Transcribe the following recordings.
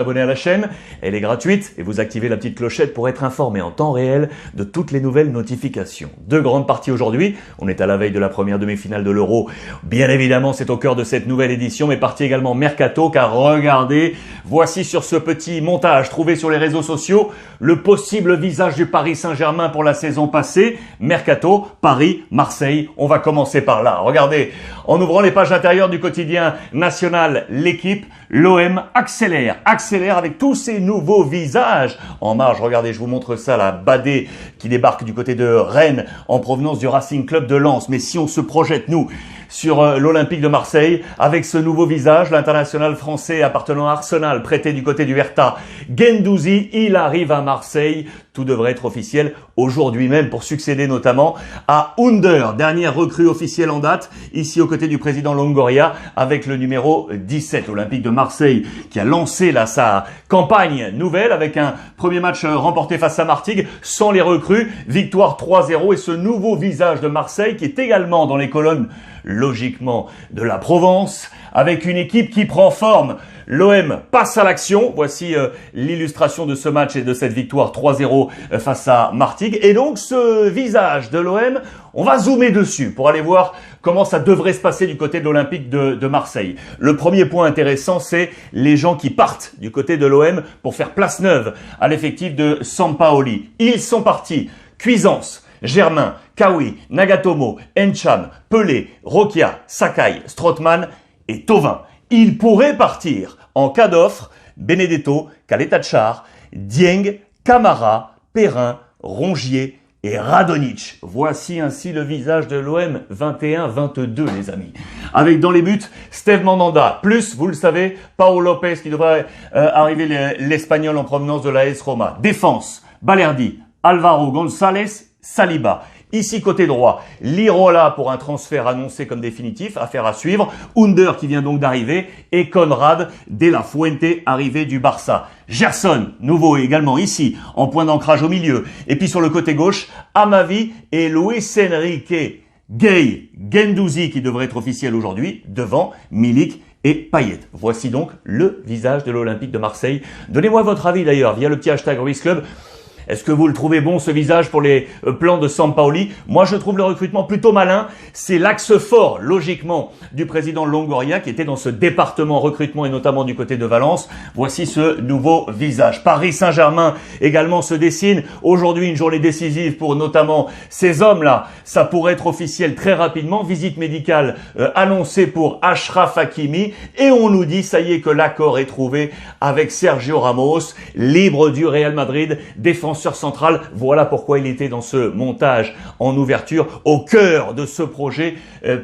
Abonnez à la chaîne, elle est gratuite et vous activez la petite clochette pour être informé en temps réel de toutes les nouvelles notifications. Deux grandes parties aujourd'hui, on est à la veille de la première demi-finale de l'Euro. Bien évidemment, c'est au cœur de cette nouvelle édition, mais partie également Mercato, car regardez, voici sur ce petit montage trouvé sur les réseaux sociaux, le possible visage du Paris Saint-Germain pour la saison passée. Mercato, Paris, Marseille, on va commencer par là. Regardez, en ouvrant les pages intérieures du quotidien national, l'équipe, l'OM accélère avec tous ces nouveaux visages en marge. Regardez, je vous montre ça, la Badé qui débarque du côté de Rennes en provenance du Racing Club de Lens. Mais si on se projette, nous, sur l'Olympique de Marseille, avec ce nouveau visage, l'international français appartenant à Arsenal, prêté du côté du Hertha, Guendouzi, il arrive à Marseille. Tout devrait être officiel aujourd'hui même pour succéder notamment à Under, dernière recrue officielle en date, ici aux côtés du président Longoria, avec le numéro 17, Olympique de Marseille, qui a lancé là sa campagne nouvelle avec un premier match remporté face à Martigues sans les recrues, victoire 3-0 et ce nouveau visage de Marseille qui est également dans les colonnes logiquement de la Provence, avec une équipe qui prend forme. L'OM passe à l'action. Voici l'illustration de ce match et de cette victoire 3-0 face à Martigues. Et donc ce visage de l'OM, on va zoomer dessus pour aller voir comment ça devrait se passer du côté de l'Olympique de Marseille. Le premier point intéressant, c'est les gens qui partent du côté de l'OM pour faire place neuve à l'effectif de Sampaoli. Ils sont partis. Cuisance, Germain, Kawi, Nagatomo, Encham, Pelé, Rokia, Sakai, Strootman et Thauvin. Ils pourraient partir en cas d'offre Benedetto, Caleta-Car, Dieng, Camara, Perrin, Rongier et Radonjic. Voici ainsi le visage de l'OM 21-22 les amis. Avec dans les buts Steve Mandanda, plus vous le savez, Paul Lopez qui devrait arriver l'Espagnol en provenance de l'AS Roma. Défense, Balerdi, Alvaro González, Saliba. Ici, côté droit, Lirola pour un transfert annoncé comme définitif, affaire à suivre. Under qui vient donc d'arriver et Conrad de la Fuente arrivé du Barça. Gerson, nouveau également ici, en point d'ancrage au milieu. Et puis sur le côté gauche, Amavi et Luis Enrique. Gay, Guendouzi qui devrait être officiel aujourd'hui, devant Milik et Payet. Voici donc le visage de l'Olympique de Marseille. Donnez-moi votre avis d'ailleurs via le petit hashtag RuizClub. Est-ce que vous le trouvez bon ce visage pour les plans de Sampaoli? Moi je trouve le recrutement plutôt malin. C'est l'axe fort logiquement du président Longoria qui était dans ce département recrutement et notamment du côté de Valence. Voici ce nouveau visage. Paris Saint-Germain également se dessine. Aujourd'hui une journée décisive pour notamment ces hommes-là. Ça pourrait être officiel très rapidement. Visite médicale annoncée pour Achraf Hakimi. Et on nous dit ça y est que l'accord est trouvé avec Sergio Ramos, libre du Real Madrid, défenseur central. Voilà pourquoi il était dans ce montage en ouverture au cœur de ce projet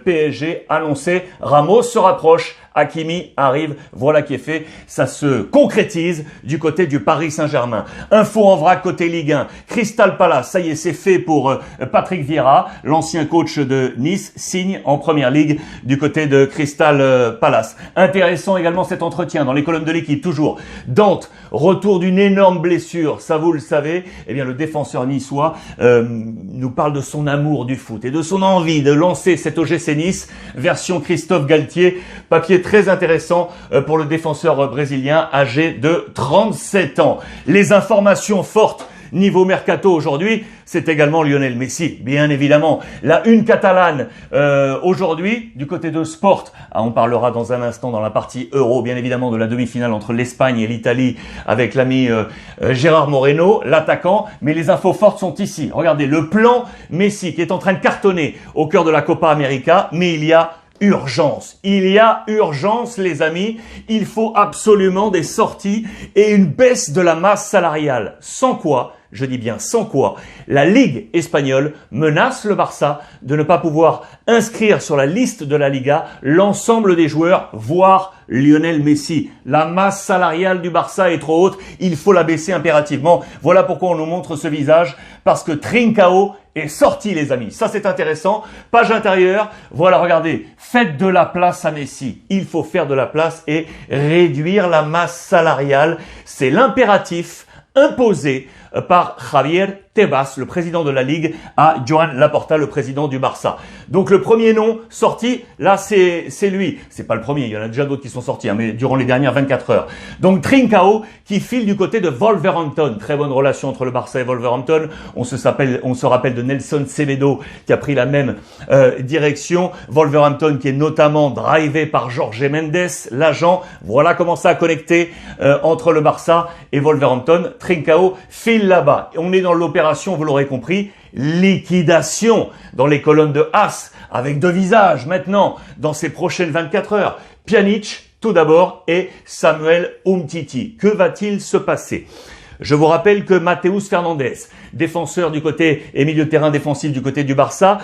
PSG annoncé. Ramos se rapproche, Hakimi arrive, voilà qui est fait. Ça se concrétise du côté du Paris Saint-Germain. Info en vrac côté Ligue 1. Crystal Palace, ça y est, c'est fait pour Patrick Vieira, l'ancien coach de Nice, signe en première ligue du côté de Crystal Palace. Intéressant également cet entretien dans les colonnes de l'équipe, toujours. Dante, retour d'une énorme blessure, ça vous le savez. Eh bien, le défenseur niçois nous parle de son amour du foot et de son envie de lancer cet OGC Nice, version Christophe Galtier. Papier très intéressant pour le défenseur brésilien âgé de 37 ans. Les informations fortes niveau mercato aujourd'hui, c'est également Lionel Messi, bien évidemment. La une catalane aujourd'hui du côté de Sport. On parlera dans un instant dans la partie Euro, bien évidemment, de la demi-finale entre l'Espagne et l'Italie avec l'ami Gérard Moreno, l'attaquant. Mais les infos fortes sont ici. Regardez, le plan Messi qui est en train de cartonner au cœur de la Copa América, mais il y a urgence. Il y a urgence, les amis. Il faut absolument des sorties et une baisse de la masse salariale. Sans quoi, je dis bien sans quoi, la Ligue espagnole menace le Barça de ne pas pouvoir inscrire sur la liste de la Liga l'ensemble des joueurs, voire Lionel Messi. La masse salariale du Barça est trop haute, il faut la baisser impérativement. Voilà pourquoi on nous montre ce visage, parce que Trincao est sorti, les amis. Ça, c'est intéressant. Page intérieure. Voilà, regardez. Faites de la place à Messi. Il faut faire de la place et réduire la masse salariale. C'est l'impératif imposé par Javier Tebas, le président de la Ligue, à Joan Laporta, le président du Barça. Donc le premier nom sorti, là c'est lui. C'est pas le premier, il y en a déjà d'autres qui sont sortis, mais durant les dernières 24 heures. Donc Trincao qui file du côté de Wolverhampton. Très bonne relation entre le Barça et Wolverhampton. On se rappelle de Nelson Semedo qui a pris la même direction. Wolverhampton qui est notamment drivé par Jorge Mendes, l'agent. Voilà comment ça a connecté entre le Barça et Wolverhampton. Trincao file là-bas. On est dans l'opération, vous l'aurez compris, liquidation dans les colonnes de As, avec deux visages maintenant dans ces prochaines 24 heures. Pjanic, tout d'abord, et Samuel Umtiti. Que va-t-il se passer ? Je vous rappelle que Mateus Fernandes, défenseur du côté et milieu de terrain défensif du côté du Barça,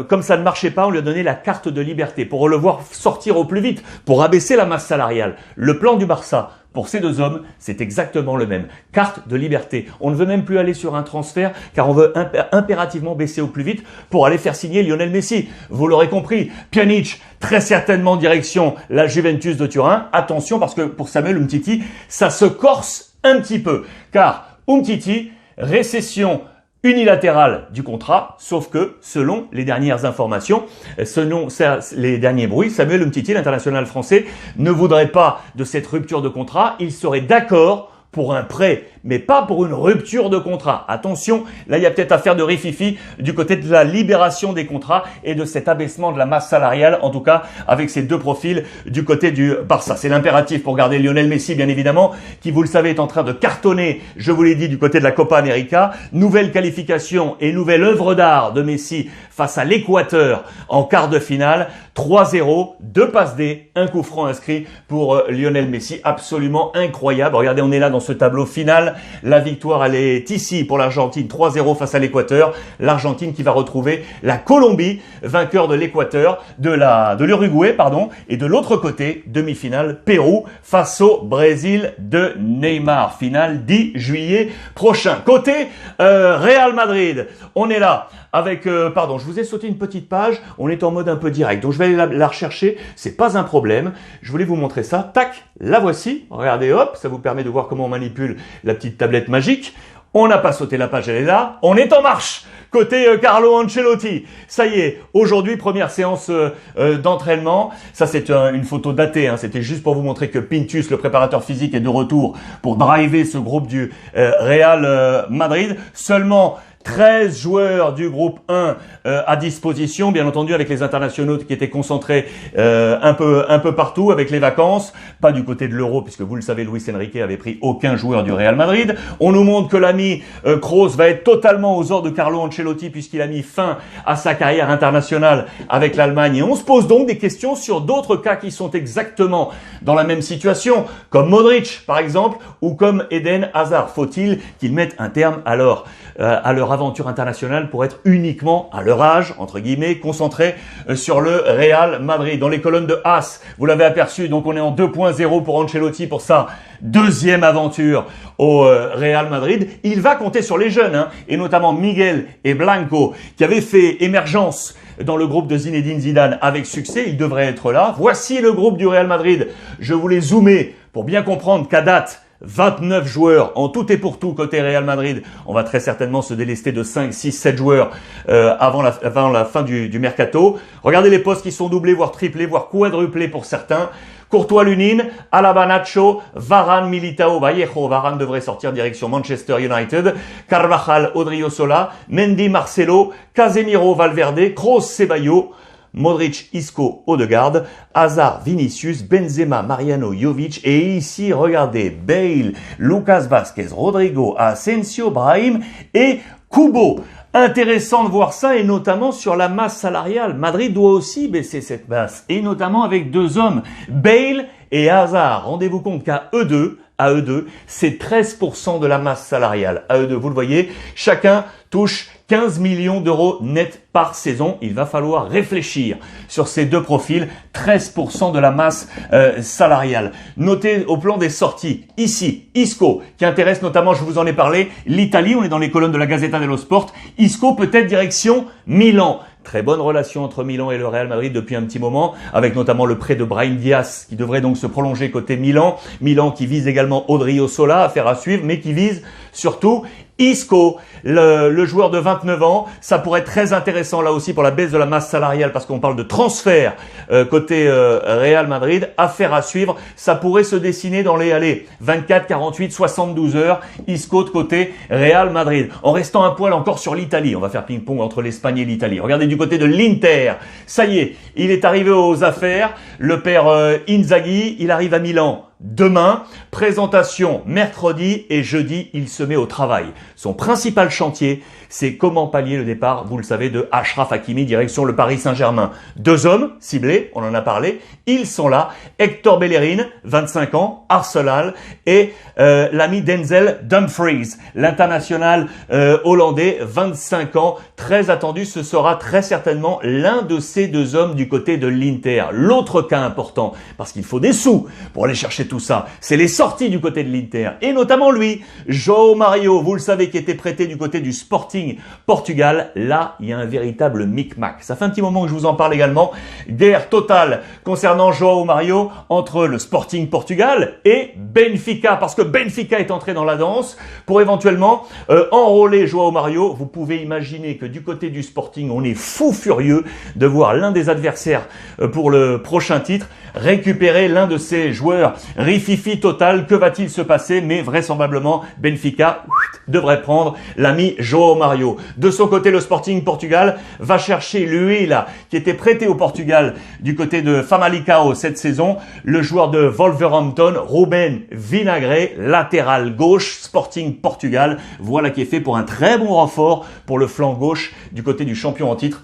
comme ça ne marchait pas, on lui a donné la carte de liberté pour le voir sortir au plus vite, pour abaisser la masse salariale. Le plan du Barça pour ces deux hommes, c'est exactement le même. Carte de liberté. On ne veut même plus aller sur un transfert car on veut impérativement baisser au plus vite pour aller faire signer Lionel Messi. Vous l'aurez compris, Pjanic, très certainement direction la Juventus de Turin. Attention parce que pour Samuel Umtiti, ça se corse un petit peu. Car Umtiti, récession unilatérale du contrat, sauf que, selon les dernières informations, selon les derniers bruits, Samuel Umtiti, l'international français, ne voudrait pas de cette rupture de contrat. Il serait d'accord pour un prêt, mais pas pour une rupture de contrat. Attention, là il y a peut-être affaire de rififi du côté de la libération des contrats et de cet abaissement de la masse salariale, en tout cas avec ces deux profils du côté du Barça. C'est l'impératif pour garder Lionel Messi, bien évidemment, qui, vous le savez, est en train de cartonner, je vous l'ai dit, du côté de la Copa América. Nouvelle qualification et nouvelle œuvre d'art de Messi face à l'Équateur en quart de finale. 3-0, 2 passes D, un coup franc inscrit pour Lionel Messi. Absolument incroyable. Regardez, on est là dans ce tableau final. La victoire, elle est ici pour l'Argentine, 3-0 face à l'Équateur. L'Argentine qui va retrouver la Colombie, vainqueur de l'Équateur, de l'Uruguay, pardon. Et de l'autre côté, demi-finale, Pérou face au Brésil de Neymar. Finale 10 juillet prochain. Côté Real Madrid, on est là avec, pardon, je vous ai sauté une petite page, on est en mode un peu direct, donc je vais aller la rechercher, c'est pas un problème. Je voulais vous montrer ça, tac, la voici, regardez, hop, ça vous permet de voir comment on manipule la petite tablette magique. On n'a pas sauté la page, elle est là, on est en marche. Côté Carlo Ancelotti, ça y est, aujourd'hui, première séance d'entraînement. Ça, c'est une photo datée, hein. C'était juste pour vous montrer que Pintus, le préparateur physique, est de retour pour driver ce groupe du Real Madrid. Seulement 13 joueurs du groupe 1 à disposition, bien entendu avec les internationaux qui étaient concentrés un peu partout avec les vacances, pas du côté de l'Euro puisque vous le savez, Luis Enrique avait pris aucun joueur du Real Madrid. On nous montre que l'ami Kroos va être totalement aux ordres de Carlo Ancelotti puisqu'il a mis fin à sa carrière internationale avec l'Allemagne. Et on se pose donc des questions sur d'autres cas qui sont exactement dans la même situation, comme Modric par exemple ou comme Eden Hazard. Faut-il qu'ils mettent un terme à leur aventure internationale pour être uniquement à leur âge, entre guillemets, concentré sur le Real Madrid. Dans les colonnes de As, vous l'avez aperçu, donc on est en 2.0 pour Ancelotti pour sa deuxième aventure au Real Madrid. Il va compter sur les jeunes, hein, et notamment Miguel et Blanco, qui avaient fait émergence dans le groupe de Zinedine Zidane avec succès. Ils devraient être là. Voici le groupe du Real Madrid. Je vous l'ai zoomé pour bien comprendre qu'à date, 29 joueurs en tout et pour tout côté Real Madrid. On va très certainement se délester de 5, 6, 7 joueurs avant la fin du mercato. Regardez les postes qui sont doublés, voire triplés, voire quadruplés pour certains. Courtois, Lunin, Alaba, Nacho, Varane, Militao, Vallejo. Varane devrait sortir direction Manchester United. Carvajal, Odriozola, Mendy, Marcelo, Casemiro, Valverde, Kroos, Ceballos, Modric, Isco, Odegaard, Hazard, Vinicius, Benzema, Mariano, Jovic et ici, regardez, Bale, Lucas Vazquez, Rodrigo, Asensio, Brahim et Kubo. Intéressant de voir ça et notamment sur la masse salariale. Madrid doit aussi baisser cette masse et notamment avec deux hommes, Bale et Hazard. Rendez-vous compte qu'à eux deux, c'est 13% de la masse salariale. À eux deux, vous le voyez, chacun touche 15 millions d'euros net par saison. Il va falloir réfléchir sur ces deux profils, 13% de la masse salariale. Notez au plan des sorties, ici, Isco, qui intéresse notamment, je vous en ai parlé, l'Italie. On est dans les colonnes de la Gazzetta dello Sport. Isco peut-être direction Milan. Très bonne relation entre Milan et le Real Madrid depuis un petit moment, avec notamment le prêt de Brahim Diaz qui devrait donc se prolonger côté Milan. Milan qui vise également Odriozola, affaire à suivre, mais qui vise surtout Isco, le joueur de 29 ans. Ça pourrait être très intéressant là aussi pour la baisse de la masse salariale parce qu'on parle de transfert côté Real Madrid. Affaire à suivre, ça pourrait se dessiner dans les 24, 48, 72 heures. Isco de côté Real Madrid. En restant un poil encore sur l'Italie, on va faire ping-pong entre l'Espagne et l'Italie. Regardez du côté de l'Inter, ça y est, il est arrivé aux affaires. Le père Inzaghi, il arrive à Milan demain, présentation mercredi et jeudi, il se met au travail. Son principal chantier, c'est comment pallier le départ, vous le savez, de Achraf Hakimi, direction le Paris Saint-Germain. 2 hommes ciblés, on en a parlé, ils sont là. Hector Bellerin, 25 ans, Arsenal, et l'ami Denzel Dumfries, l'international hollandais, 25 ans, très attendu. Ce sera très certainement l'un de ces 2 hommes du côté de l'Inter. L'autre cas important, parce qu'il faut des sous pour aller chercher tout ça, c'est les sorties du côté de l'Inter, et notamment lui, João Mario, vous le savez, qui était prêté du côté du Sporting Portugal. Là, il y a un véritable micmac. Ça fait un petit moment que je vous en parle également. Guerre totale concernant João Mario entre le Sporting Portugal et Benfica, parce que Benfica est entré dans la danse pour éventuellement enrôler João Mario. Vous pouvez imaginer que du côté du Sporting, on est fou furieux de voir l'un des adversaires pour le prochain titre récupérer l'un de ses joueurs. Rififi total, que va-t-il se passer? Mais vraisemblablement, Benfica devrait prendre l'ami João Mario. De son côté, le Sporting Portugal va chercher lui là, qui était prêté au Portugal du côté de Famalicão cette saison, le joueur de Wolverhampton, Ruben Vinagre, latéral gauche, Sporting Portugal. Voilà qui est fait pour un très bon renfort pour le flanc gauche du côté du champion en titre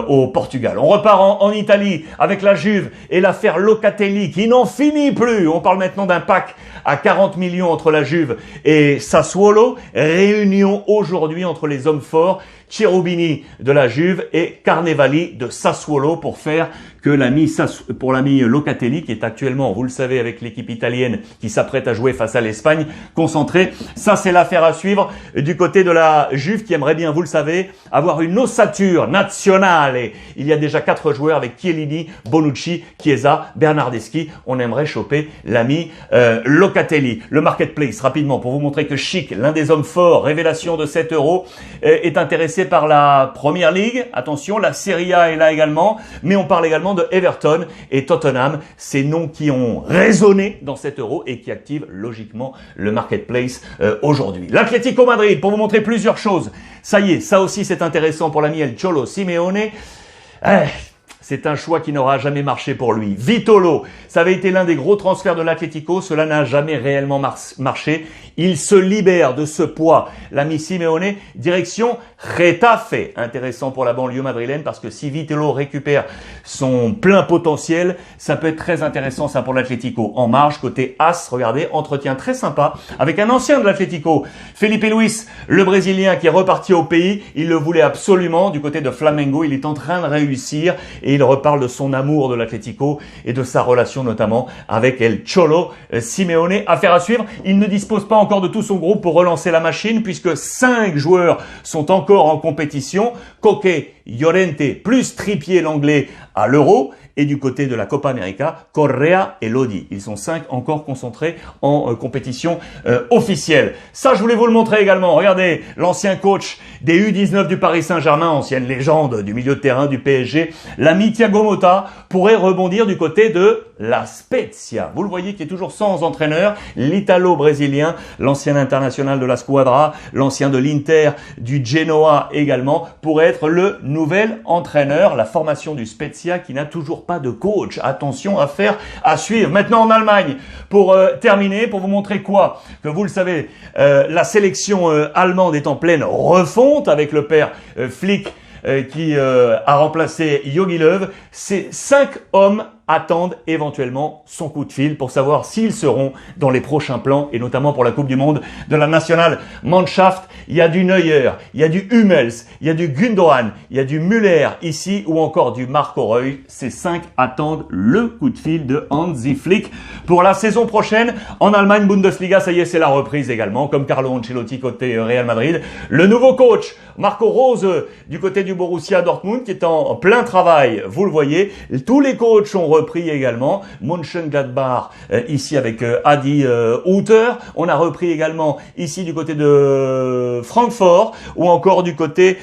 au Portugal. On repart en Italie avec la Juve et l'affaire Locatelli qui n'en finit plus. On parle maintenant d'un pack à 40 millions entre la Juve et Sassuolo. Réunion aujourd'hui entre les hommes forts, Cherubini de la Juve et Carnevali de Sassuolo pour faire que pour l'ami Locatelli, qui est actuellement, vous le savez, avec l'équipe italienne qui s'apprête à jouer face à l'Espagne, concentré. Ça, c'est l'affaire à suivre du côté de la Juve qui aimerait bien, vous le savez, avoir une ossature nationale. Et il y a déjà 4 joueurs avec Chiellini, Bonucci, Chiesa, Bernardeschi. On aimerait choper l'ami Locatelli. Le marketplace, rapidement, pour vous montrer que Chic, l'un des hommes forts, révélation de 7 €, est intéressé par la Première Ligue. Attention, la Serie A est là également, mais on parle également de Everton et Tottenham, ces noms qui ont résonné dans 7 € et qui activent logiquement le marketplace aujourd'hui. L'Atlético Madrid, pour vous montrer plusieurs choses. Ça y est, ça aussi c'est intéressant pour l'ami El Cholo Simeone. C'est un choix qui n'aura jamais marché pour lui. Vitolo, ça avait été l'un des gros transferts de l'Atlético, cela n'a jamais réellement marché. Il se libère de ce poids. L'ami Simeone, direction Getafe. Intéressant pour la banlieue madrilène parce que si Vitolo récupère son plein potentiel, ça peut être très intéressant ça pour l'Atlético. En marge, côté As, regardez, entretien très sympa avec un ancien de l'Atlético, Felipe Luis, le Brésilien qui est reparti au pays. Il le voulait absolument du côté de Flamengo. Il est en train de réussir et il reparle de son amour de l'Atlético et de sa relation notamment avec El Cholo Simeone. Affaire à suivre. Il ne dispose pas encore de tout son groupe pour relancer la machine puisque 5 joueurs sont encore en compétition. Coque, Llorente plus Trippier l'anglais à l'Euro. Et du côté de la Copa América, Correa et Lodi. Ils sont 5 encore concentrés en compétition officielle. Ça, je voulais vous le montrer également. Regardez, l'ancien coach des U19 du Paris Saint-Germain, ancienne légende du milieu de terrain du PSG, l'ami Thiago Motta, pourrait rebondir du côté de la Spezia. Vous le voyez qui est toujours sans entraîneur. L'Italo-Brésilien, l'ancien international de la Squadra, l'ancien de l'Inter, du Genoa également, pourrait être le nouvel entraîneur. La formation du Spezia qui n'a toujours pas de coach. Attention, affaire à suivre. Maintenant en Allemagne, pour terminer, pour vous montrer quoi? Que vous le savez, la sélection allemande est en pleine refonte avec le père Flick qui a remplacé Jogi Löw. C'est 5 hommes attendent éventuellement son coup de fil pour savoir s'ils seront dans les prochains plans et notamment pour la Coupe du Monde de la National Mannschaft. Il y a du Neuer, il y a du Hummels, il y a du Gundogan, il y a du Müller ici ou encore du Marco Reus. Ces 5 attendent le coup de fil de Hansi Flick pour la saison prochaine. En Allemagne, Bundesliga, ça y est, c'est la reprise également, comme Carlo Ancelotti côté Real Madrid. Le nouveau coach, Marco Rose, du côté du Borussia Dortmund, qui est en plein travail, vous le voyez. Tous les coachs ont repris également. Mönchengladbach, ici avec Adi Hutter. On a repris également ici du côté de Francfort ou encore du côté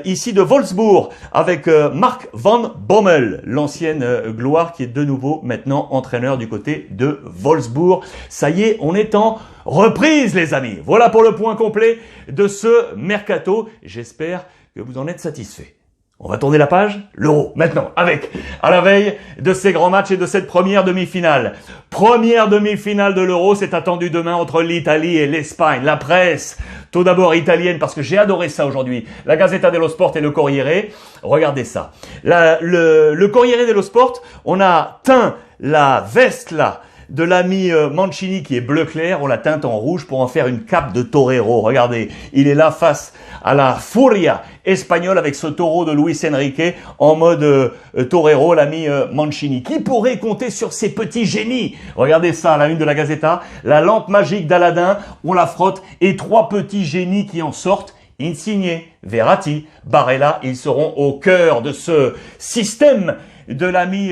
ici de Wolfsburg avec Mark van Bommel, l'ancienne gloire qui est de nouveau maintenant entraîneur du côté de Wolfsburg. Ça y est, on est en reprise les amis. Voilà pour le point complet de ce mercato. J'espère que vous en êtes satisfaits. On va tourner la page, l'Euro, maintenant, avec, à la veille de ces grands matchs et de cette première demi-finale. Première demi-finale de l'Euro, c'est attendu demain entre l'Italie et l'Espagne. La presse, tout d'abord italienne, parce que j'ai adoré ça aujourd'hui. La Gazzetta dello Sport et le Corriere. Regardez ça. Le Corriere dello Sport, on a teint la veste là, de l'ami Mancini qui est bleu clair, on la teinte en rouge pour en faire une cape de torero. Regardez, il est là face à la Furia espagnole avec ce taureau de Luis Enrique en mode torero, l'ami Mancini. Qui pourrait compter sur ces petits génies? Regardez ça à la une de la Gazzetta, la lampe magique d'Aladin, on la frotte et 3 petits génies qui en sortent. Insigne, Verratti, Barella, ils seront au cœur de ce système de l'ami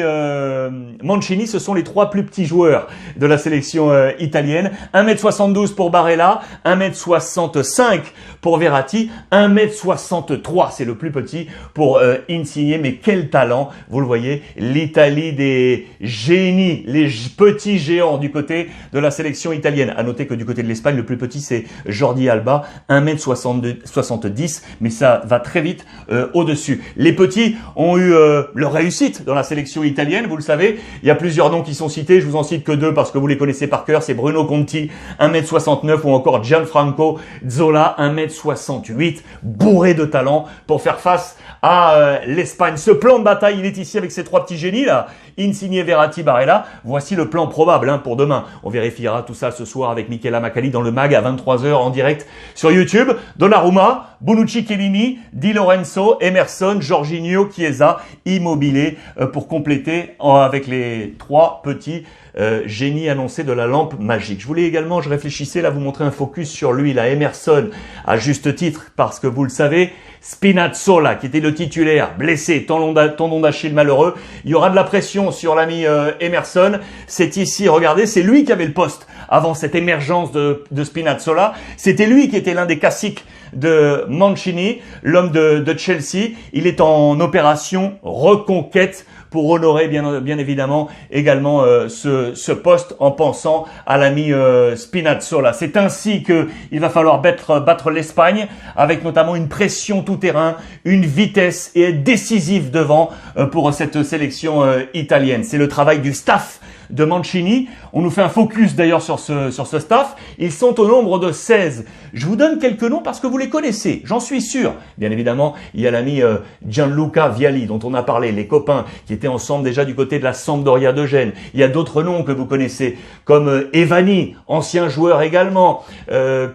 Mancini. Ce sont les 3 plus petits joueurs de la sélection italienne. 1m72 pour Barella, 1m65 pour Verratti, 1m63, c'est le plus petit pour Insigne. Mais quel talent, vous le voyez, l'Italie des génies, les petits géants du côté de la sélection italienne. À noter que du côté de l'Espagne, le plus petit c'est Jordi Alba, 1m70, mais ça va très vite au-dessus. Les petits ont eu leur réussite dans la sélection italienne, vous le savez. Il y a plusieurs noms qui sont cités, je vous en cite que 2 parce que vous les connaissez par cœur. C'est Bruno Conti, 1m69 ou encore Gianfranco Zola, 1m68, bourré de talent pour faire face à l'Espagne. Ce plan de bataille, il est ici avec ces 3 petits génies là, Insigne, Verratti, Barella. Voici le plan probable pour demain. On vérifiera tout ça ce soir avec Michela Macali dans le mag à 23h en direct sur YouTube. Donnarumma, Bonucci, Chiellini, Di Lorenzo, Emerson, Jorginho, Chiesa, Immobile pour compléter avec les 3 petits génie annoncé de la lampe magique. Je voulais également, je réfléchissais là, vous montrer un focus sur lui, là, Emerson, à juste titre, parce que vous le savez, Spinazzola, qui était le titulaire, blessé, tendon d'Achille malheureux, il y aura de la pression sur l'ami Emerson. C'est ici, regardez, c'est lui qui avait le poste avant cette émergence de Spinazzola. C'était lui qui était l'un des caciques de Mancini, l'homme de Chelsea. Il est en opération reconquête pour honorer bien évidemment également ce poste en pensant à l'ami Spinazzola. C'est ainsi que il va falloir battre l'Espagne avec notamment une pression tout-terrain, une vitesse et être décisif devant pour cette sélection italienne. C'est le travail du staff de Mancini. On nous fait un focus d'ailleurs sur ce staff. Ils sont au nombre de 16. Je vous donne quelques noms parce que vous les connaissez, j'en suis sûr. Bien évidemment, il y a l'ami Gianluca Vialli dont on a parlé, les copains qui étaient ensemble déjà du côté de la Sampdoria de Gênes. Il y a d'autres noms que vous connaissez comme Evani, ancien joueur également,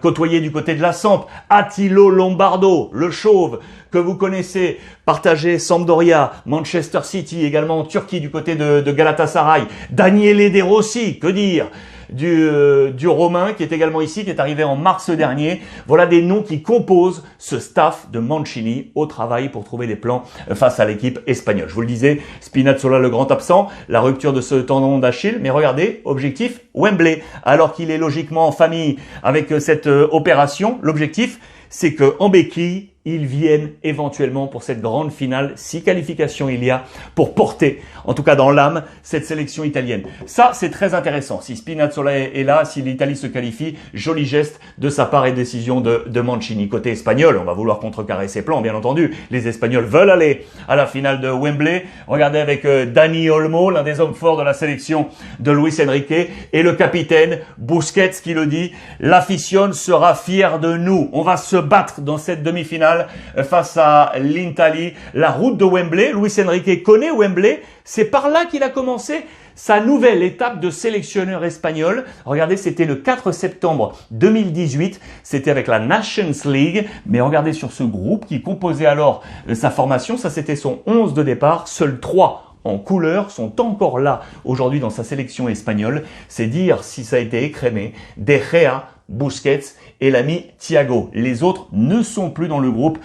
côtoyé du côté de la Samp, Attilo Lombardo, le chauve, que vous connaissez, partagé Sampdoria, Manchester City, également en Turquie du côté de Galatasaray, Daniele De Rossi, que dire, du Romain qui est également ici, qui est arrivé en mars dernier. Voilà des noms qui composent ce staff de Mancini au travail pour trouver des plans face à l'équipe espagnole. Je vous le disais, Spinazzola le grand absent, la rupture de ce tendon d'Achille, mais regardez, objectif Wembley, alors qu'il est logiquement en famille avec cette opération. L'objectif, c'est que en béquille, ils viennent éventuellement pour cette grande finale, si qualification il y a, pour porter, en tout cas dans l'âme, cette sélection italienne. Ça, c'est très intéressant. Si Spinazzola est là, si l'Italie se qualifie, joli geste de sa part et décision de Mancini. Côté espagnol, on va vouloir contrecarrer ses plans, bien entendu. Les Espagnols veulent aller à la finale de Wembley. Regardez avec Dani Olmo, l'un des hommes forts de la sélection de Luis Enrique, et le capitaine Busquets qui le dit, l'afición sera fière de nous. On va se battre dans cette demi-finale finale face à l'Italie. La route de Wembley, Luis Enrique connaît Wembley, c'est par là qu'il a commencé sa nouvelle étape de sélectionneur espagnol. Regardez, c'était le 4 septembre 2018, c'était avec la Nations League, mais regardez sur ce groupe qui composait alors sa formation, ça c'était son 11 de départ, seuls 3 en couleur sont encore là aujourd'hui dans sa sélection espagnole. C'est dire si ça a été écrémé. De Gea, Busquets et l'ami Thiago. Les autres ne sont plus dans le groupe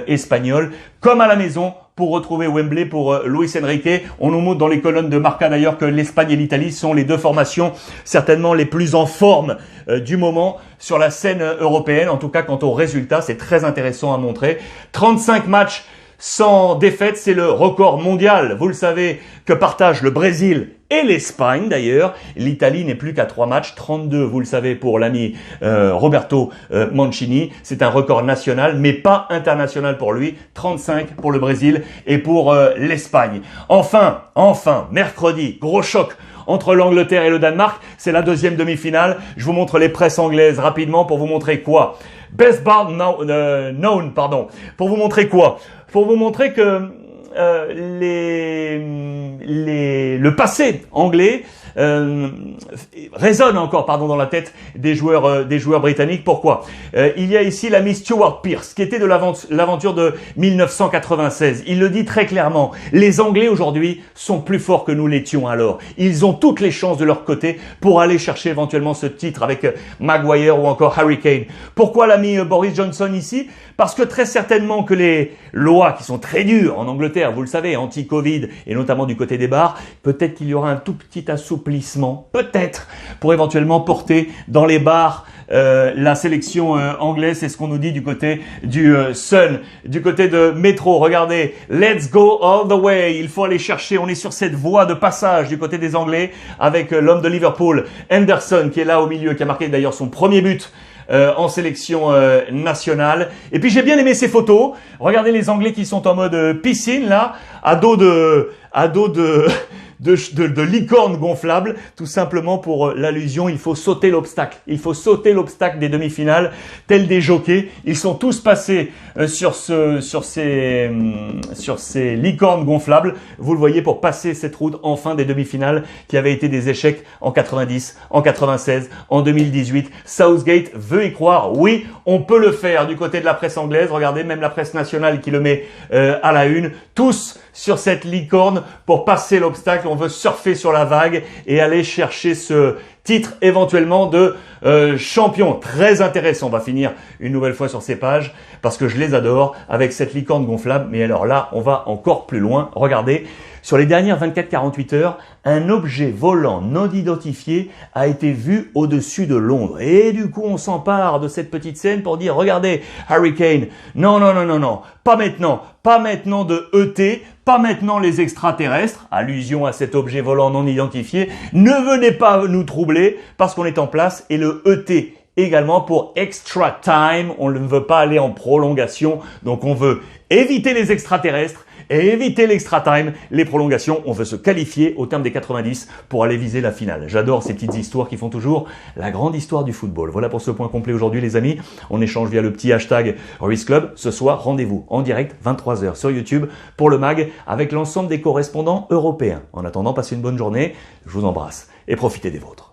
espagnol. Comme à la maison, pour retrouver Wembley pour Luis Enrique. On nous montre dans les colonnes de Marca d'ailleurs que l'Espagne et l'Italie sont les deux formations certainement les plus en forme du moment sur la scène européenne. En tout cas, quant aux résultats, c'est très intéressant à montrer. 35 matchs sans défaite, c'est le record mondial, vous le savez, que partagent le Brésil et l'Espagne d'ailleurs. L'Italie n'est plus qu'à 3 matchs, 32, vous le savez, pour l'ami Roberto Mancini. C'est un record national, mais pas international pour lui. 35 pour le Brésil et pour l'Espagne. Enfin, mercredi, gros choc entre l'Angleterre et le Danemark. C'est la deuxième demi-finale. Je vous montre les presses anglaises rapidement pour vous montrer quoi. Best bar known, pardon. Pour vous montrer quoi? Pour vous montrer que le passé anglais résonne encore dans la tête des joueurs britanniques. Pourquoi? Il y a ici l'ami Stuart Pearce qui était de l'aventure de 1996. Il le dit très clairement. Les Anglais aujourd'hui sont plus forts que nous l'étions alors. Ils ont toutes les chances de leur côté pour aller chercher éventuellement ce titre avec Maguire ou encore Harry Kane. Pourquoi l'ami Boris Johnson ici? Parce que très certainement que les lois qui sont très dures en Angleterre, vous le savez, anti-Covid et notamment du côté des bars, peut-être qu'il y aura un tout petit assouplissement, peut-être, pour éventuellement porter dans les bars la sélection anglaise. C'est ce qu'on nous dit du côté du Sun, du côté de Metro. Regardez, let's go all the way. Il faut aller chercher, on est sur cette voie de passage du côté des Anglais avec l'homme de Liverpool, Henderson, qui est là au milieu, qui a marqué d'ailleurs son premier but en sélection nationale. Et puis j'ai bien aimé ces photos. Regardez les Anglais qui sont en mode piscine là, à dos de licorne gonflable, tout simplement pour l'allusion, il faut sauter l'obstacle. Il faut sauter l'obstacle des demi-finales, tels des jockeys. Ils sont tous passés sur ces licornes gonflables. Vous le voyez, pour passer cette route enfin des demi-finales qui avaient été des échecs en 90, en 96, en 2018. Southgate veut y croire. Oui, on peut le faire du côté de la presse anglaise. Regardez, même la presse nationale qui le met à la une. Tous sur cette licorne pour passer l'obstacle. On veut surfer sur la vague et aller chercher ce titre éventuellement de champion. Très intéressant. On va finir une nouvelle fois sur ces pages parce que je les adore avec cette licorne gonflable. Mais alors là, on va encore plus loin. Regardez, sur les dernières 24-48 heures, un objet volant non identifié a été vu au-dessus de Londres. Et du coup, on s'empare de cette petite scène pour dire, regardez, Harry Kane, non, pas maintenant de ET, pas maintenant les extraterrestres, allusion à cet objet volant non identifié, ne venez pas nous troubler parce qu'on est en place et le ET également pour extra time, on ne veut pas aller en prolongation, donc on veut éviter les extraterrestres et éviter l'extra time, les prolongations. On veut se qualifier au terme des 90 pour aller viser la finale. J'adore ces petites histoires qui font toujours la grande histoire du football. Voilà pour ce point complet aujourd'hui les amis. On échange via le petit hashtag Ruiz Club. Ce soir, rendez-vous en direct 23h sur YouTube pour le MAG avec l'ensemble des correspondants européens. En attendant, passez une bonne journée. Je vous embrasse et profitez des vôtres.